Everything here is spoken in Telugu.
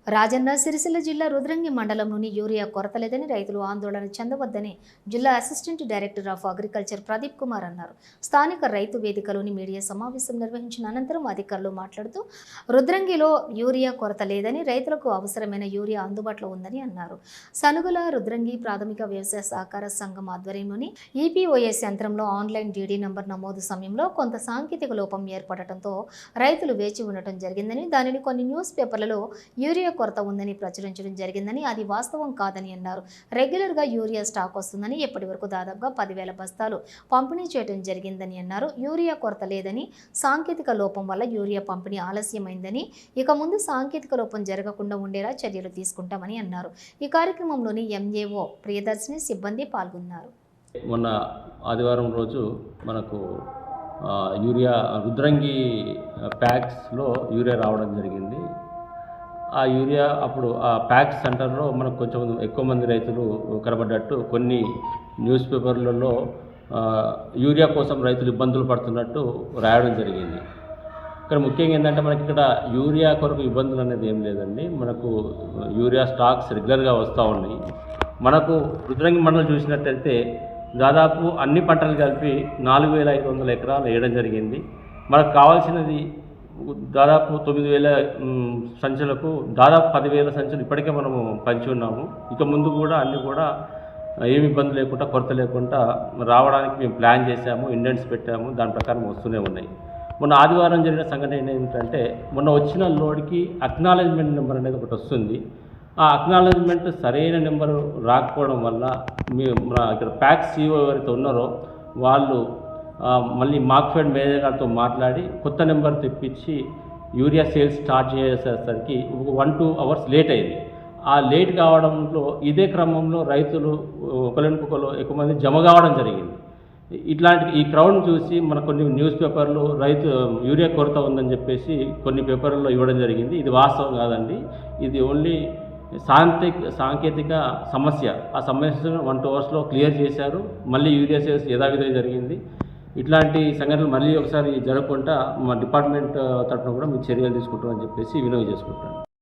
రాజన్న సిరిసిల్ల జిల్లా రుద్రంగి మండలంలోని యూరియా కొరత లేదని రైతులు ఆందోళన చెందవద్దని జిల్లా assistant director of agriculture Pradeep Kumar అన్నారు. స్థానిక రైతు వేదికలోని మీడియా సమావేశం నిర్వహించిన అనంతరం అధికారులు మాట్లాడుతూ రుద్రంగిలో యూరియా కొరత లేదని, రైతులకు అవసరమైన యూరియా అందుబాటులో ఉందని అన్నారు. సనుగుల రుద్రంగి ప్రాథమిక వ్యవసాయ సహకార సంఘం ఆధ్వర్యంలోని ఈపీఓఎస్ యంత్రంలో ఆన్లైన్ డీడీ నంబర్ నమోదు సమయంలో కొంత సాంకేతిక లోపం ఏర్పడటంతో రైతులు వేచి ఉండటం జరిగిందని, దానిని కొన్ని న్యూస్ పేపర్లలో యూరియా కొరత ఉందని ప్రచురించడం జరిగిందని, అది వాస్తవం కాదని అన్నారు. రెగ్యులర్ గా యూరియా స్టాక్ వస్తుందని, ఇప్పటి వరకు దాదాపుగా 10,000 బస్తాలు పంపిణీ చేయడం జరిగిందని అన్నారు. యూరియా కొరత లేదని, సాంకేతిక లోపం వల్ల యూరియా పంపిణీ ఆలస్యమైందని, ఇక ముందు సాంకేతిక లోపం జరగకుండా ఉండేలా చర్యలు తీసుకుంటామని అన్నారు. ఈ కార్యక్రమంలోని ఎంఏఓ ప్రియదర్శిని సిబ్బంది పాల్గొన్నారు. మొన్న ఆదివారం రోజు మనకు యూరియా రుద్రంగి ప్యాక్స్లో యూరియా రావడం జరిగింది. ఆ యూరియా అప్పుడు ఆ ప్యాక్స్ సెంటర్లో మనకు కొంచెం ఎక్కువ మంది రైతులు కనబడ్డట్టు కొన్ని న్యూస్ పేపర్లలో యూరియా కోసం రైతులు ఇబ్బందులు పడుతున్నట్టు రాయడం జరిగింది. ఇక్కడ ముఖ్యంగా ఏంటంటే మనకి ఇక్కడ యూరియా కొరకు ఇబ్బందులు అనేది ఏం లేదండి. మనకు యూరియా స్టాక్స్ రెగ్యులర్గా వస్తూ ఉన్నాయి. మనకు రుద్రంగి మండలం చూసినట్టయితే దాదాపు అన్ని పంటలు కలిపి 4,500 ఎకరాలు వేయడం జరిగింది. మనకు కావాల్సినది దాదాపు 9,000 సంచులకు దాదాపు 10,000 సంచులు ఇప్పటికే మనము పంచి ఉన్నాము. ఇక ముందు కూడా అన్నీ కూడా ఏమి ఇబ్బంది లేకుండా, కొరత లేకుండా రావడానికి మేము ప్లాన్ చేశాము, ఇండెంట్స్ పెట్టాము, దాని ప్రకారం వస్తూనే ఉన్నాయి. మొన్న ఆదివారం జరిగిన సంఘటన ఏంటంటే, మొన్న వచ్చిన లోడ్కి అక్నాలెడ్జ్మెంట్ నెంబర్ అనేది ఒకటి వస్తుంది. ఆ అక్నాలెడ్జ్మెంట్ సరైన నెంబరు రాకపోవడం వల్ల ఇక్కడ ప్యాక్ సీఓ ఎవరైతే ఉన్నారో వాళ్ళు మళ్ళీ మార్క్ఫెడ్ మేనేజర్ గారితో మాట్లాడి కొత్త నెంబర్ తెప్పించి యూరియా సేల్స్ స్టార్ట్ చేసేసరికి 1-2 అవర్స్ లేట్ అయింది. ఆ లేట్ కావడంలో ఇదే క్రమంలో రైతులు ఒకరికొకరు ఎక్కువ మంది జమ కావడం జరిగింది. ఇట్లాంటి ఈ క్రౌడ్ని చూసి మన కొన్ని న్యూస్ పేపర్లు యూరియా కొరత ఉందని చెప్పేసి కొన్ని పేపర్లలో ఇవ్వడం జరిగింది. ఇది వాస్తవం కాదండి. ఇది ఓన్లీ సాంకేతిక సమస్య. ఆ సమస్యను 1-2 అవర్స్లో క్లియర్ చేశారు. మళ్ళీ యూరియా సేల్స్ యథావిధిగా జరిగింది. ఇట్లాంటి సంఘటనలు మళ్ళీ ఒకసారి జరగకుండా మా డిపార్ట్మెంట్ తరఫున కూడా మేము చర్యలు తీసుకుంటామని చెప్పేసి వినవి చేసుకుంటాను.